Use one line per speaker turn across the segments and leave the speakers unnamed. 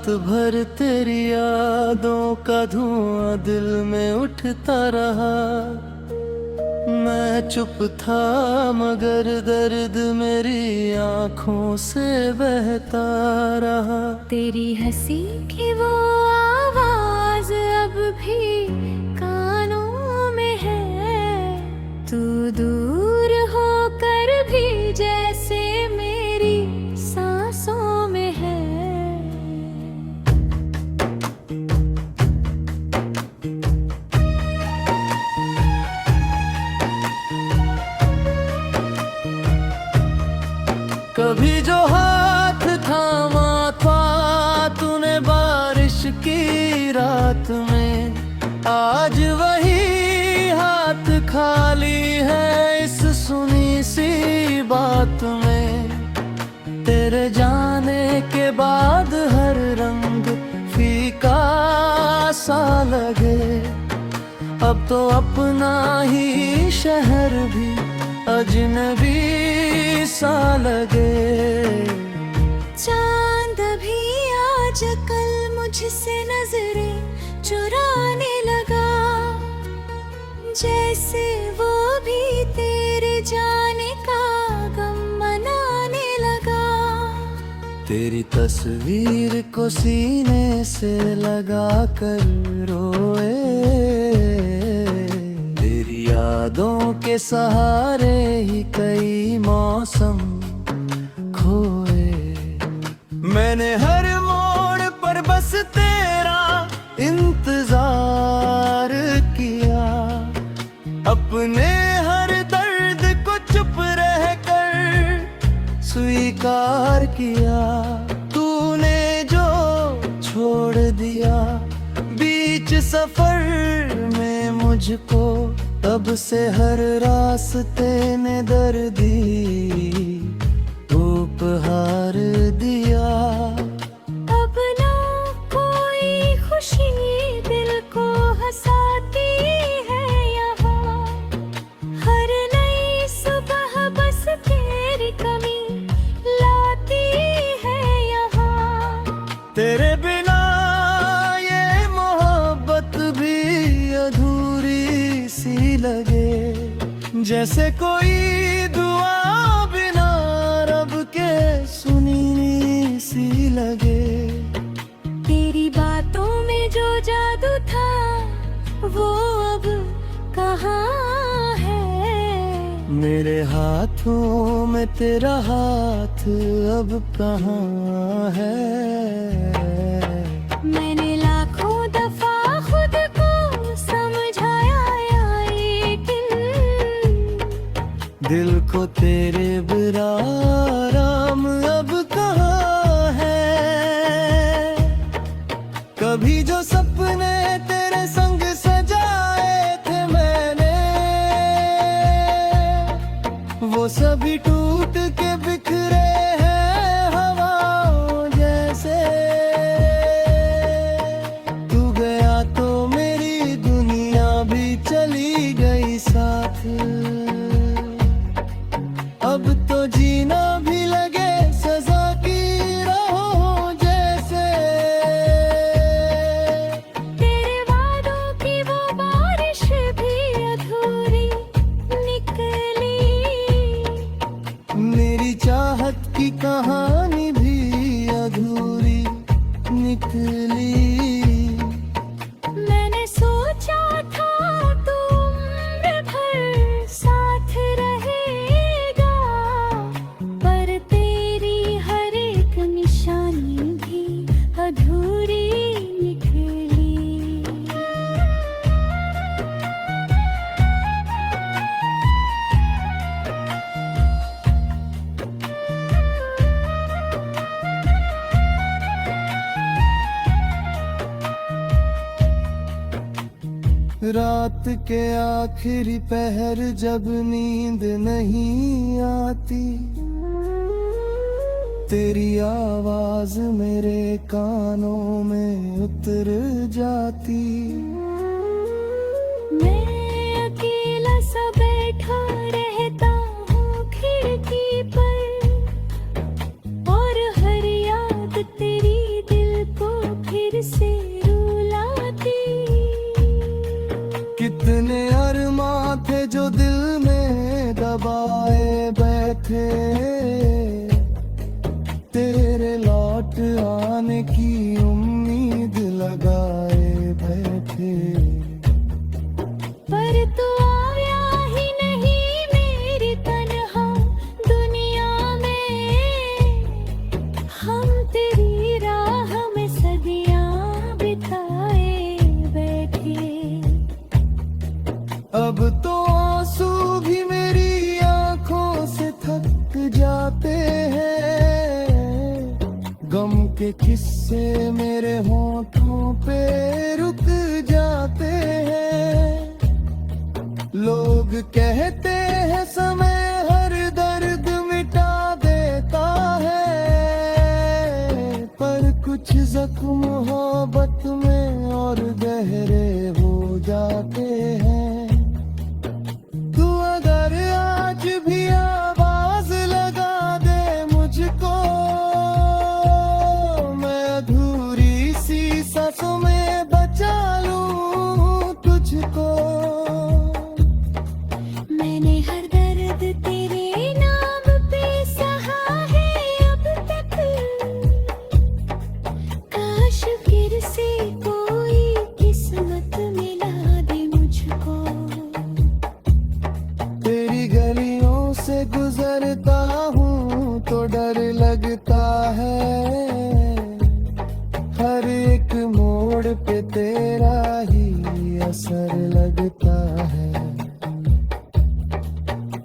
रात भर तेरी यादों का धुआं दिल में उठता रहा। मैं चुप था मगर दर्द मेरी आंखों से बहता रहा।
तेरी हंसी की वो आवाज अब भी कानों में है। तू दूर होकर भी जैसे मेरी सांसों में है।
कभी जो हाथ थामा था तूने बारिश की रात में, आज वही हाथ खाली है इस सुनी सी बात में। तेरे जाने के बाद हर रंग फीका सा लगे, अब तो अपना ही शहर भी अजनबी सा लगे।
चांद भी आज कल मुझसे नजरें चुराने लगा, जैसे वो भी तेरे जाने का गम मनाने लगा।
तेरी तस्वीर को सीने से लगा कर रोए, तेरी यादों के सहारे ही कई मौसम खोए। मैंने हर मोड़ पर बस तेरा इंतजार किया, अपने हर दर्द को चुप रह कर स्वीकार किया। तूने जो छोड़ दिया बीच सफर में मुझको, तब से हर रास्ते ने दर्दी उपहार दिया।
अब ना कोई खुशी दिल को हंसाती है यहाँ, हर नई सुबह बस तेरी कमी लाती है यहाँ।
तेरे बिना ये मोहब्बत भी अधूरी सी लगे, जैसे कोई दुआ बिना रब के सुनी सी लगे।
तेरी बातों में जो जादू था वो अब कहाँ है।
मेरे हाथों में तेरा हाथ अब कहाँ है।
मैंने लाखों दफा खुद को समझाया लेकिन
दिल को तेरे बिना आराम अब कहाँ है। कभी जो सपने तेरे संग सजाए थे मैंने, वो सभी टूट के बिखरे हैं हवाओं जैसे। तू गया तो मेरी दुनिया भी चली गई साथ, अब तो जीना भी लगे सजा की राहों जैसे।
तेरे वादों की वो बारिश भी अधूरी निकली,
मेरी चाहत की कहानी भी अधूरी निकली।
मैंने सोचा था तू उम्र भर साथ रहेगा, पर तेरी हर एक निशानी भी अधूरी निकली।
रात के आखिरी पहर जब नींद नहीं आती, तेरी आवाज मेरे कानों में उतर जाती।
मैं अकेला सा बैठा रहता हूँ खिड़की पर, और हर याद तेरी दिल को
के किस्से मेरे होठों पे रुक जाते हैं। लोग कहते हैं समय हर दर्द मिटा देता है, पर कुछ जख्म मोहब्बत में और गहरे हो जाते हैं। तू अगर आज भी आवाज लगा दे मुझको, मैं अधूरी सी सांसों में बचा लूं तुझको।
मैंने हर दर्द तेरे नाम पे सहा है अब तक, काश फिर से कोई किस्मत मिला दे मुझको।
तेरी गलियों से गुजरता हूँ तो डर लगता है, हर एक मोड़ पे तेरा ही असर लगता है।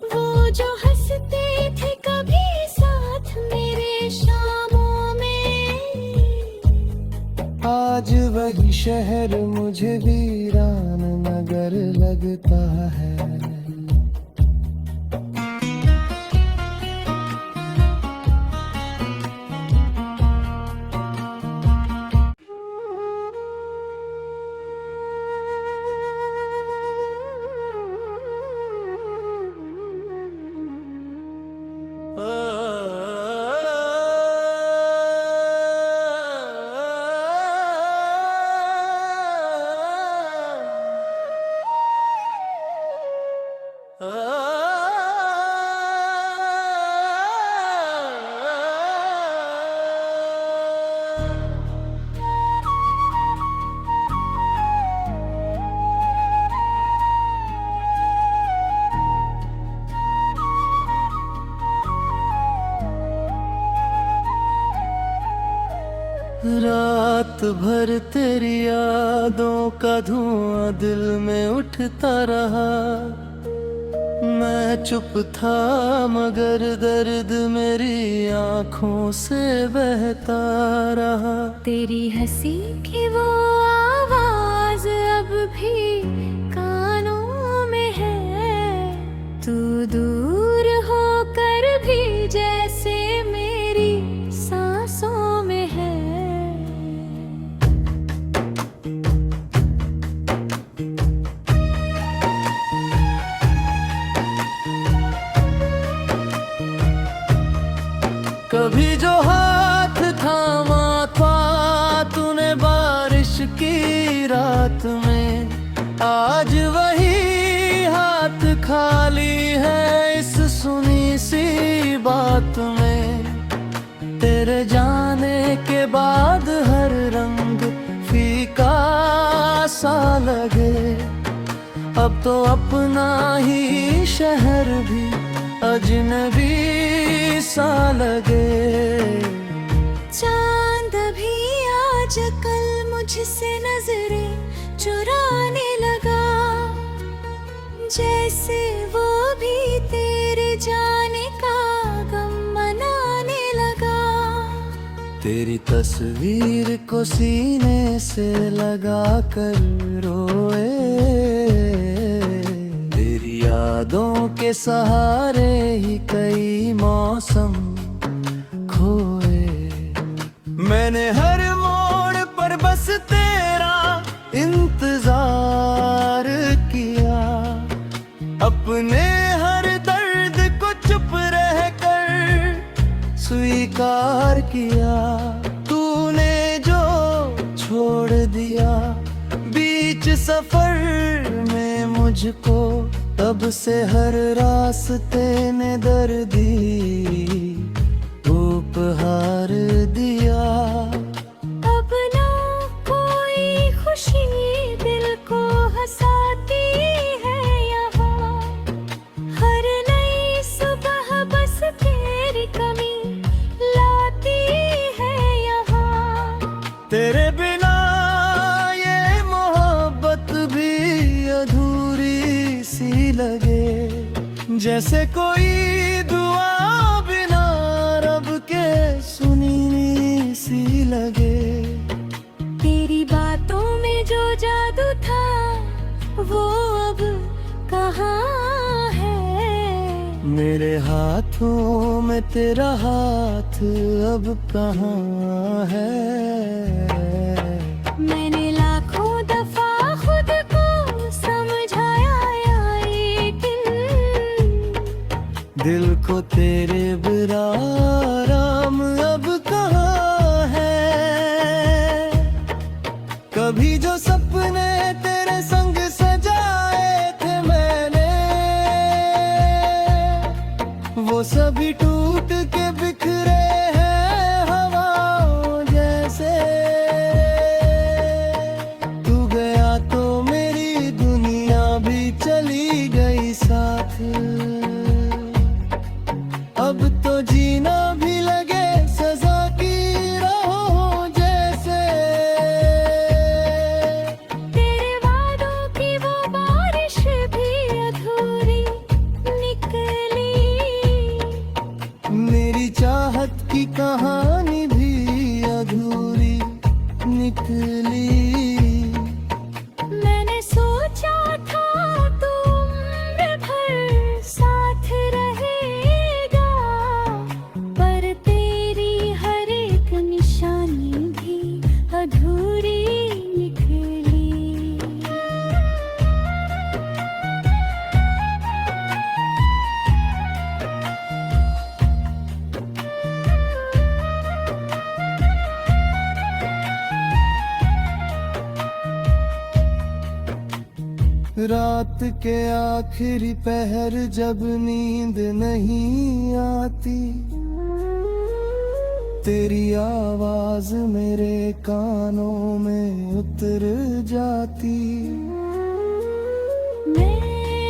वो जो हंसते थे कभी साथ मेरे शामों में,
आज वही शहर मुझे वीरान नगर लगता है। रात भर तेरी यादों का धुआं दिल में उठता रहा। मैं चुप था मगर दर्द मेरी आंखों से बहता रहा।
तेरी हंसी की वो आवाज अब भी कानों में है। तू दूर होकर भी जैसे मेरी सांसों में है।
कभी जो हाथ थामा था तूने बारिश की रात में, आज वही हाथ खाली है इस सुनी सी बात में। तेरे जाने के बाद हर रंग फीका सा लगे, अब तो अपना ही शहर भी अजनबी सा लगे।
चांद भी आज कल मुझसे नजरें चुराने लगा, जैसे वो भी तेरे जाने का गम मनाने लगा।
तेरी तस्वीर को सीने से लगा कर रोए, तेरी यादों के सहारे ही कई मौसम खोए। मैंने हर मोड़ पर बस तेरा इंतजार किया, अपने हर दर्द को चुप रह कर स्वीकार किया। तूने जो छोड़ दिया बीच सफर में मुझको, तब से हर रास्ते ने दर्दी उपहार दिया।
अब ना कोई खुशी दिल को हंसाती है यहाँ, हर नई सुबह बस तेरी कमी लाती है यहाँ।
तेरे बिना ये मोहब्बत भी अधूरी सी लगे, जैसे कोई दुआ बिना रब के सुनी सी लगे।
तेरी बातों में जो जादू था वो अब कहाँ है।
मेरे हाथों में तेरा हाथ अब कहाँ है।
मैंने लाखों दफा खुद को समझाया लेकिन
दिल को तेरे बिना आराम अब कहाँ है। कभी जो सपने तेरे संग सजाए थे मैंने, वो सभी टूट के बिखरे हैं हवाओं जैसे। तू गया तो मेरी दुनिया भी चली गई साथ। अब तो जीना भी लगे सजा की राहों जैसे।
तेरे वादों की वो बारिश भी अधूरी निकली।
मेरी चाहत की कहानी भी अधूरी निकली।
मैंने सोचा था तू उम्र भर साथ रहेगा, पर तेरी हर एक निशानी भी अधूरी निकली।
रात के आखिरी पहर जब नींद नहीं आती, तेरी आवाज मेरे कानों में उतर जाती।
मैं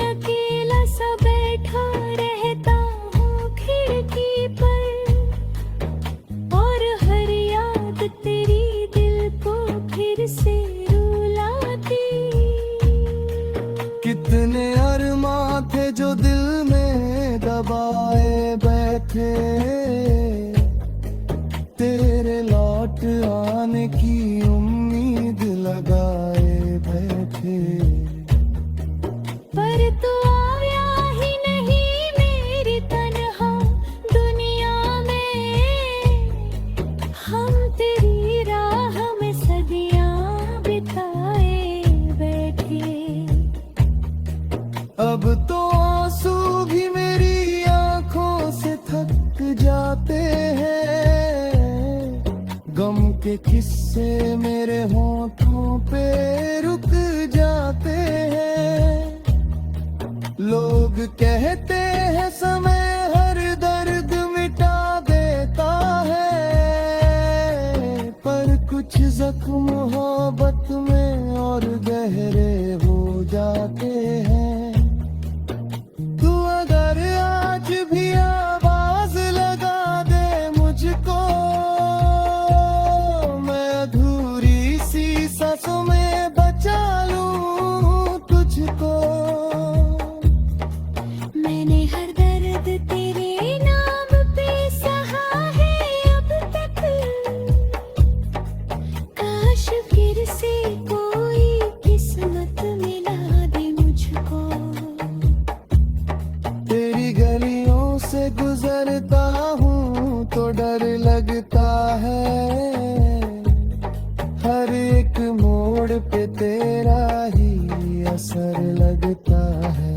अकेला सा बैठा रहता हूँ खिड़की पर, और हर याद तेरी दिल को फिर से रुलाती।
कितने अरमां थे जो दिल में दबाए बैठे, तेरे लौट आने की उम्मीद लगाए बैठे।
पर तू आया ही नहीं मेरी तन्हा दुनिया में। हम तेरी राह में सदियां बिताए बैठे।
अब तो आंसू भी मेरी आंखों से थक जाते हैं। गम के किस्से मेरे होठों पे रुक जाते हैं। लोग कहते हैं समय हर दर्द मिटा देता है, पर कुछ जख्म मोहब्बत में और गहरे हो जाते हैं। तू अगर आज भी आवाज लगा दे मुझको, मैं अधूरी सी सांसों में बचा लूं तुझको।
मैंने हर दर्द तेरे नाम पे सहा है अब तक। काश फिर से कोई किस्मत मिला दे मुझको।
तेरी गलियों से गुजरता हूँ तो डर लगता है। हर एक मोड़ पे तेरा ही असर लगता है।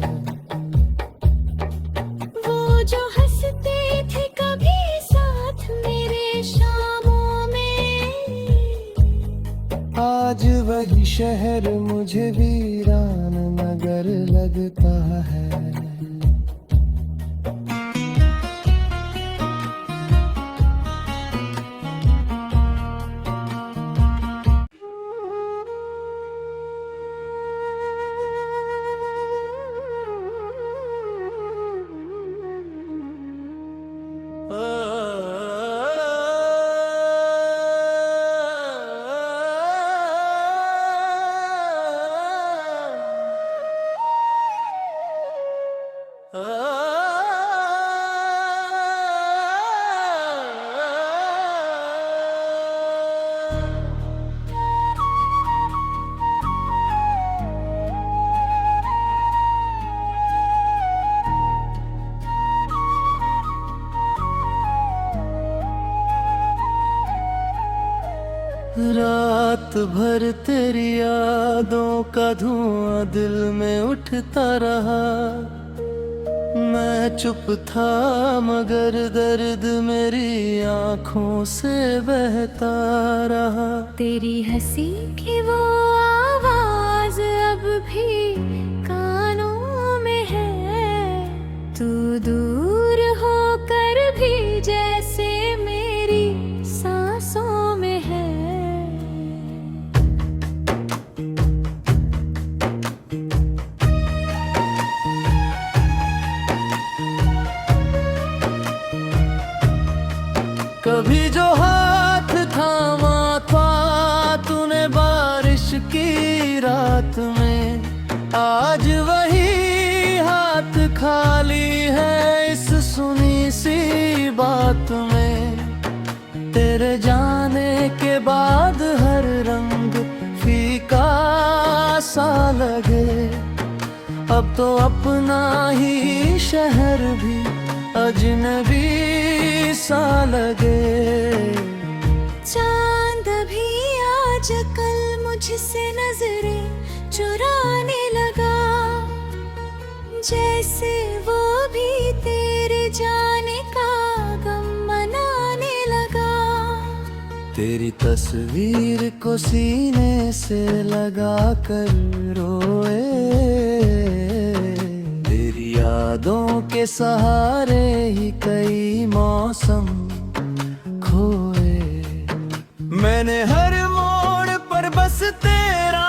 वो जो हंसते थे कभी साथ मेरे शामों में,
आज वही शहर मुझे वीरान नगर लगता है। रात भर तेरी यादों का धुआं दिल में उठता रहा। मैं चुप था मगर दर्द मेरी आंखों से बहता रहा।
तेरी हंसी की वो आवाज अब भी कानों में है। तू दूर होकर भी जैसे मेरी सांसों में है।
कभी जो हाथ थामा था तूने बारिश की रात में, आज वही हाथ खाली है इस सुनी सी बात में। तेरे जाने के बाद हर रंग फीका सा लगे। अब तो अपना ही शहर भी अजनबी सा लगे।
चांद भी आज कल मुझसे नजरें चुराने लगा। जैसे वो भी तेरे जाने का गम मनाने लगा।
तेरी तस्वीर को सीने से लगा कर रोए। तेरी यादों के सहारे ही कई मौसम खोए। मैंने हर मोड़ पर बस तेरा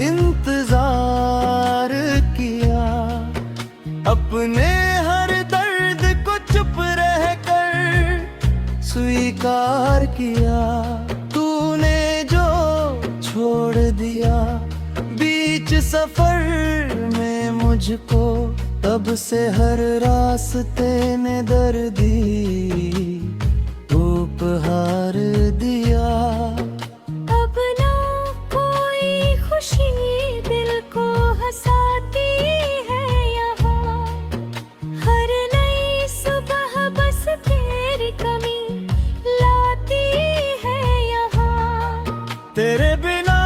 इंतजार किया। अपने हर दर्द को चुप रह कर स्वीकार किया। तूने जो छोड़ दिया बीच सफर में मुझको, तब से हर रास्ते ने दर्दी उपहार दिया।
अब ना कोई खुशी दिल को हंसाती है यहाँ। हर नई सुबह बस तेरी कमी लाती है यहाँ।
तेरे बिना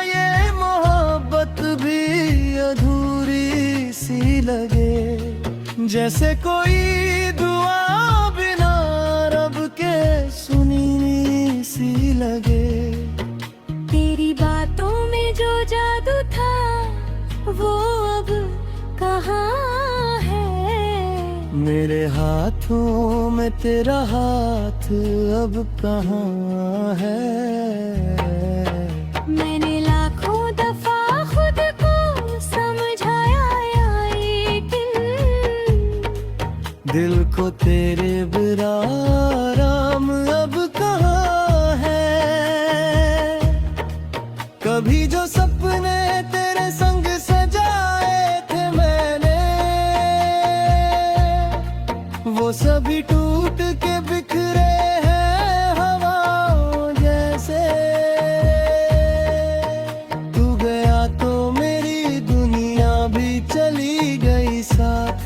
ये मोहब्बत भी अधूरी सी लगे। जैसे कोई दुआ बिना रब के सुनी सी लगे।
तेरी बातों में जो जादू था वो अब कहाँ है।
मेरे हाथों में तेरा हाथ अब कहाँ है।
मैंने लाखों दफा खुद को समझाया लेकिन
दिल को तेरे बिना आराम अब कहाँ है। कभी जो सपने तेरे संग सजाए थे मैंने, वो सभी टूट के बिखरे हैं हवाओं जैसे। तू गया तो मेरी दुनिया भी चली गई साथ।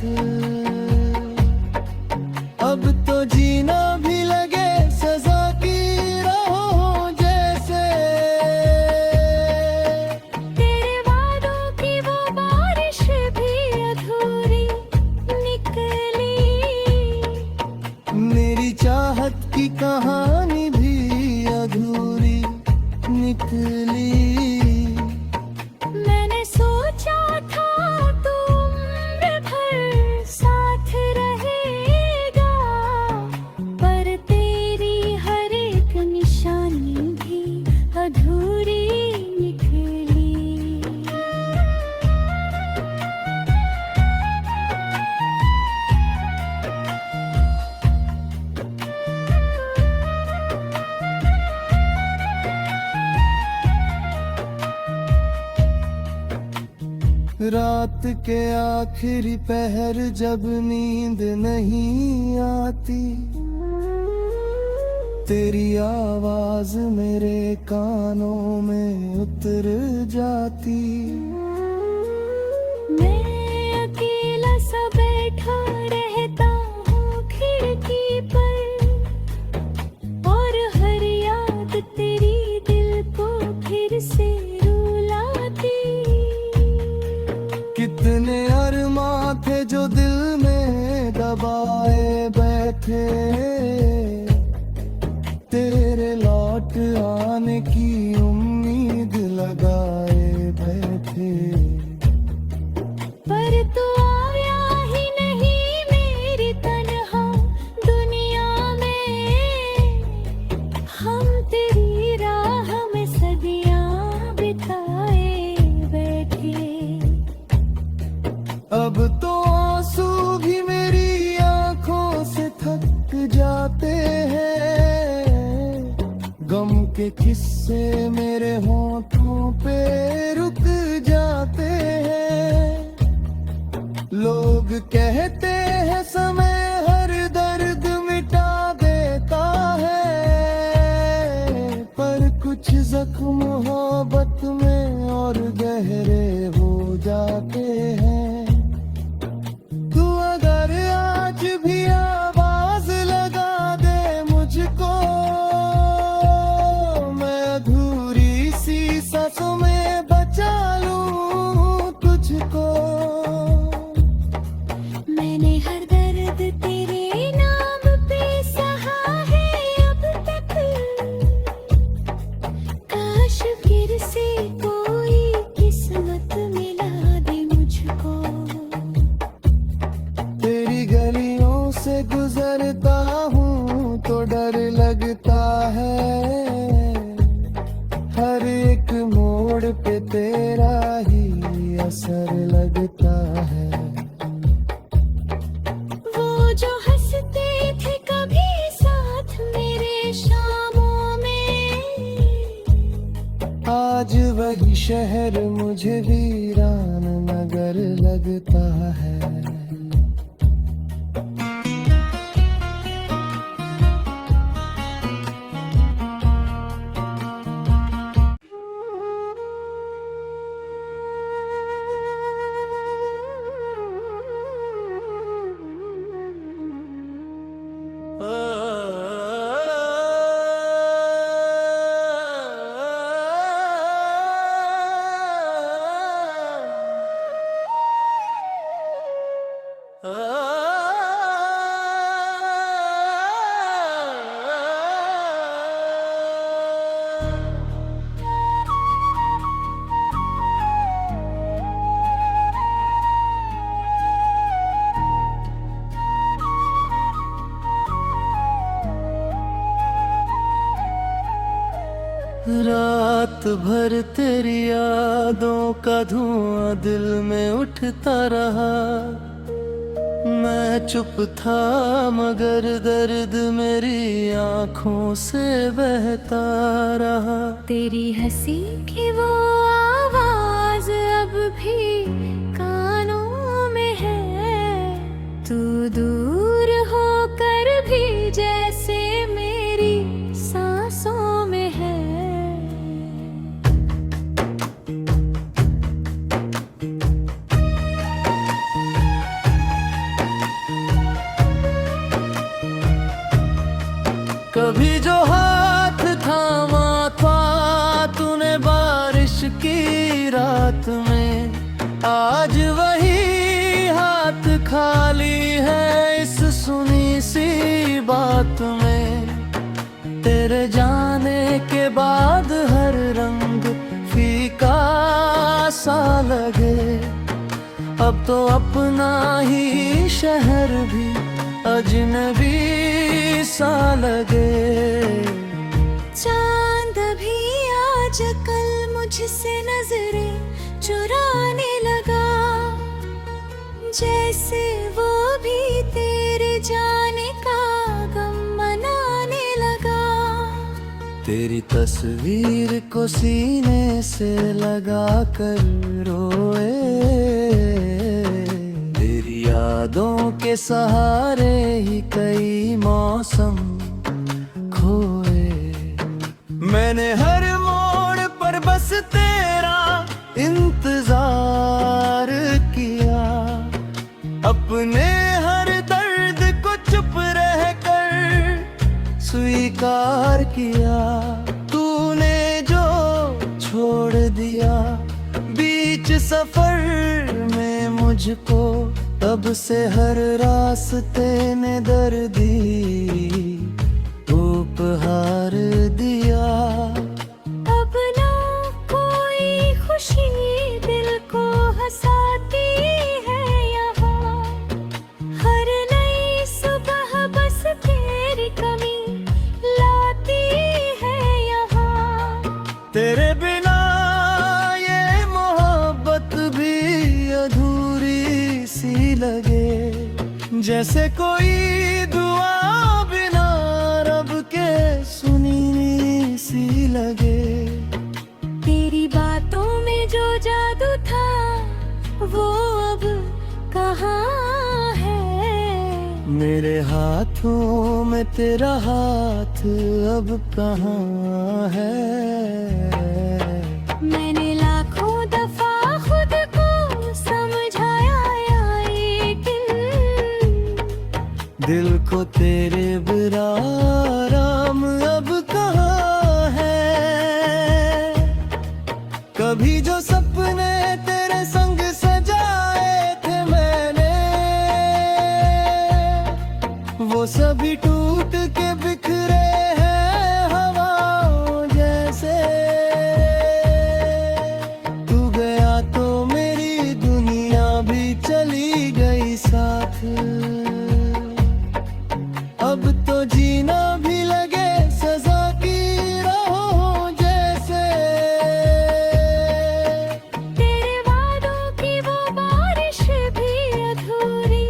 अब तो जीना भी लगे सजा की राहों जैसे।
तेरे वादों की वो बारिश भी अधूरी निकली।
मेरी चाहत की कहानी भी अधूरी निकली।
मैंने सोचा था तू उम्र भर साथ रहेगा, पर तेरी हर एक निशानी भी अधूरी निकली।
रात के आखिरी पहर जब नींद नहीं आती, तेरी आवाज मेरे कानों में उतर जाती।
मैं अकेला सा बैठा रहता हूँ खिड़की पर, और हर याद तेरी दिल
लगाए बैठे।
पर तू आया ही नहीं मेरी तन्हा दुनिया में, हम तेरी राह में सदियां बिताए बैठे।
अब तो आंसू भी मेरी आंखों से थक जाते हैं, गम के किस्से मेरे होठों पे रुक जाते हैं। लोग कहते हैं समय हर दर्द मिटा देता है, पर कुछ जख्म मोहब्बत में और गहरे हो जाते हैं। तू अगर आज भी आवाज लगा दे मुझको, मैं अधूरी सी सांसों में बचा लूं तुझको।
मैंने हर दर्द तेरे नाम पे सहा है अब तक, काश फिर से कोई किस्मत मिला दे मुझको।
तेरी गलियों से गुजरता हूँ तो डर लगता है, हर एक मोड़ पे तेरा ही असर लगता है।
वो जो हंसते थे कभी साथ मेरे शामों में,
आज वही शहर मुझे वीरान नगर लगता है। रात भर तेरी यादों का धुआं दिल में उठता रहा, मैं चुप था मगर दर्द मेरी आंखों से बहता रहा।
तेरी हंसी की वो आवाज अब भी कानों में है, तू दूर होकर भी जैसे मेरी सांसों में है।
कभी जो हाथ थामा था तूने बारिश की रात में, आज वही हाथ खाली है इस सुनी सी बात में। तेरे जाने के बाद हर रंग फीका सा लगे, अब तो अपना ही शहर भी अजनबी सा लगे।
चांद भी आज कल मुझसे नजरें चुराने लगा, जैसे वो भी तेरे जाने का गम मनाने लगा।
तेरी तस्वीर को सीने से लगा कर रोए, तेरी यादों के सहारे ही कई मौसम खोए। मैंने हर मोड़ पर बस तेरा इंतजार किया, अपने हर दर्द को चुप रह कर स्वीकार किया। तूने जो छोड़ दिया बीच सफर में मुझको, तब से हर रास्ते ने दर्दी उपहार दिया।
अब ना कोई खुशी दिल को हंसाती है यहाँ। हर नई सुबह बस तेरी कमी लाती है यहाँ।
तेरे बिना ये मोहब्बत भी अधूरी सी लगे, जैसे कोई दुआ बिना रब के सुनी सी लगे।
तेरी बातों में जो जादू था वो अब कहाँ है।
मेरे हाथों में तेरा हाथ अब कहाँ है।
मैंने लाखों दफा खुद को समझाया लेकिन
दिल को तेरे बिना आराम अब कहाँ है। कभी जो सपने तेरे संग सजाए थे मैंने, वो सभी टूट के बिखरे हैं हवाओं जैसे। तू गया तो मेरी दुनिया भी चली गई साथ। अब तो जीना भी लगे सजा की राहों जैसे।
तेरे वादों की वो बारिश भी अधूरी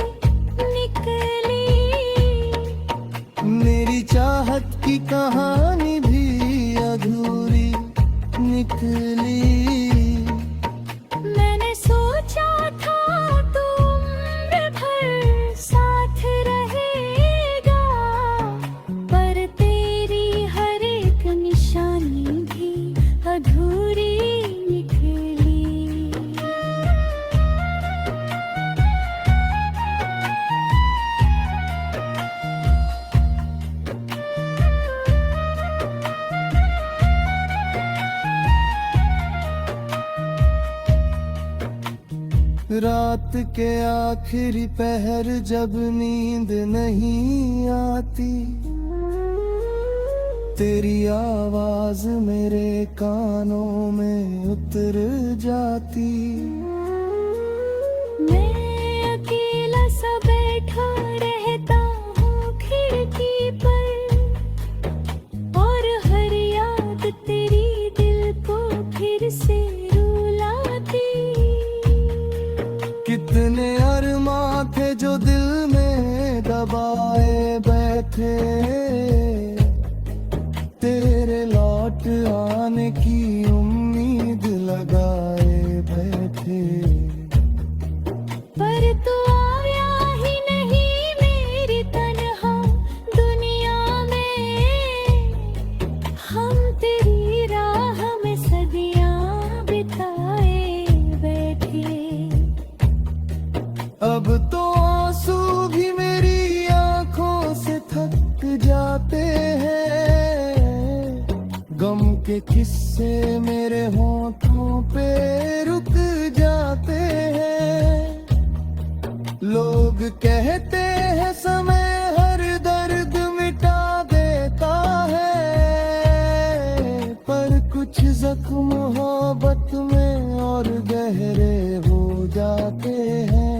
निकली।
मेरी चाहत की कहानी भी अधूरी निकली।
मैंने सोचा था तू उम्र भर साथ रहेगा, पर तेरी हर एक निशानी भी अधूरी निकली।
रात के आखिरी पहर जब नींद नहीं आती, तेरी आवाज मेरे कानों में उतर जाती।
मैं अकेला सा बैठा रहता हूँ खिड़की पर, और हर याद तेरी दिल को फिर से रुलाती।
कितने अरमां थे जो दिल में दबाए बैठे, तेरे लौट आने की उम्मीद लगाए बैठे।
पर तू आया ही नहीं मेरी तन्हा दुनिया में। हम तेरी राह में सदियां बिताए बैठे।
अब तो आंसू भी मेरी आंखों से थक जाते हैं। गम के किस्से मेरे होठों पे रुक जाते हैं। लोग कहते हैं समय हर दर्द मिटा देता है, पर कुछ जख्म मोहब्बत में और गहरे हो जाते हैं।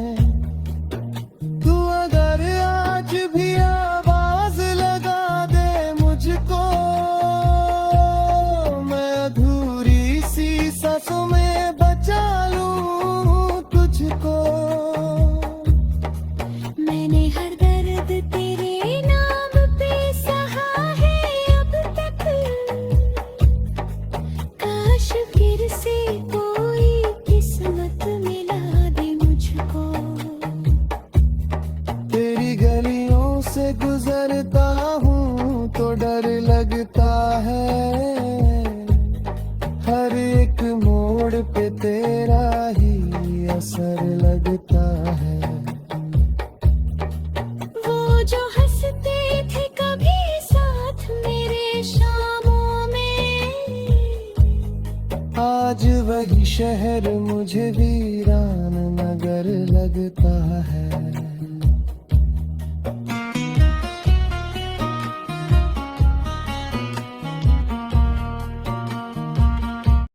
तू अगर आज भी आवाज लगा दे मुझको, मैं अधूरी सी सांसों में बचा लूं तुझको।
मैंने हर दर्द तेरे नाम पे सहा है अब तक। काश फिर से कोई किस्मत मिला दे मुझको।
तेरी गलियों से गुजरता हूँ तो डर लगता है। हर एक मोड़ पे तेरा ही असर लगता है।
वो जो हंसते थे कभी साथ मेरे शामों में,
आज वही शहर मुझे वीरान नगर लगता है।